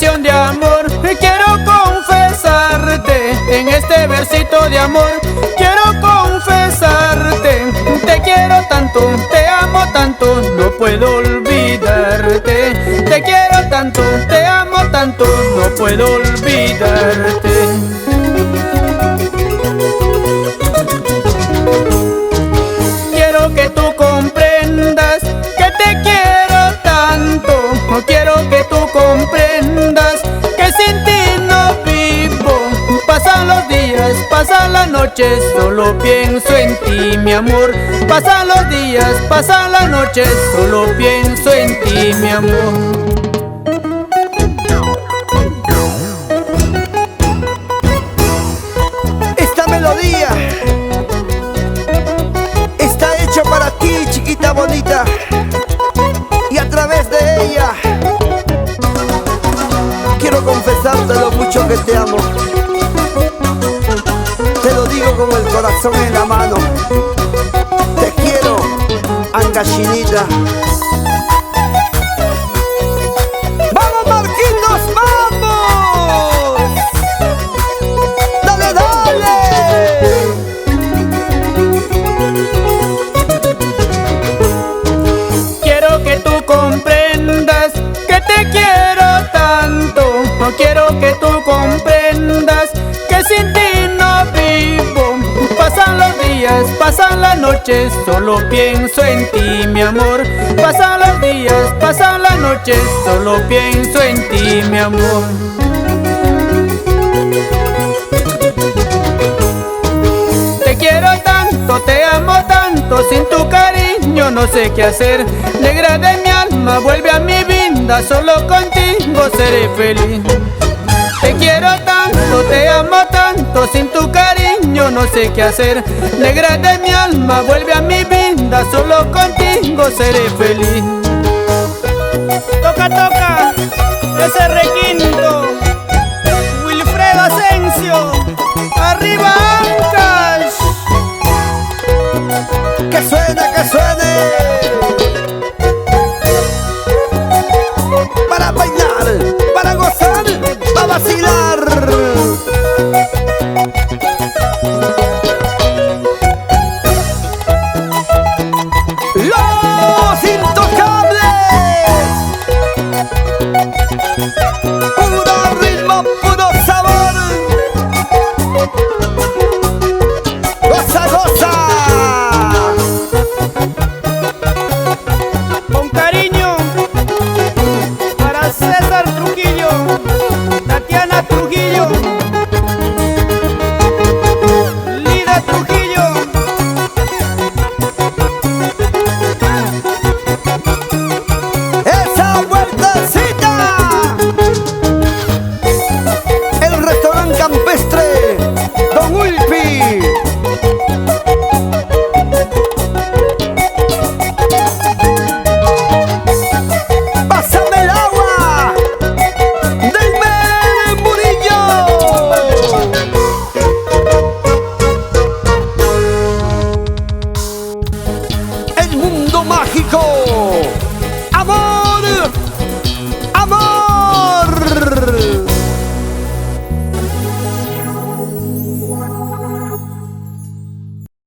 canción de amor quiero confesarte, en este versito de amor quiero confesarte. Te quiero tanto, te amo tanto, no puedo olvidarte. Te quiero tanto, te amo tanto, no puedo olvidarte. Quiero que tú comprendas que te quiero tanto. Quiero que tú comprendas que sin ti no vivo. Pasan los días, pasan las noches, solo pienso en ti, mi amor. Pasan los días, pasan las noches, solo pienso en ti, mi amor. Esta melodía está hecha para ti, chiquita bonita, y a través de ella quiero confesarte lo mucho que te amo. Te lo digo con el corazón en la mano. Te quiero, Angachinita. ¡Vamos, Marquitos, vamos! ¡Dale, dale! Quiero que tú comprendas que te quiero tanto. No quiero que tú comprendas que sin ti no vivo. Pasan los días, pasan las noches, solo pienso en ti, mi amor. Pasan los días, pasan las noches, solo pienso en ti, mi amor. Te quiero tanto, te amo tanto, sin tu cariño no sé qué hacer. Negra de mi alma, vuelve a mi vida, solo contigo seré feliz. Te quiero tanto, te amo tanto, sin tu cariño no sé qué hacer. Negra de mi alma, vuelve a mi vida, solo contigo seré feliz. Toca, toca, ese requinto, Wilfredo Asensio, arriba Ancash. ¡Que suene, que suene! Para bailar, para gozar, para vacilar.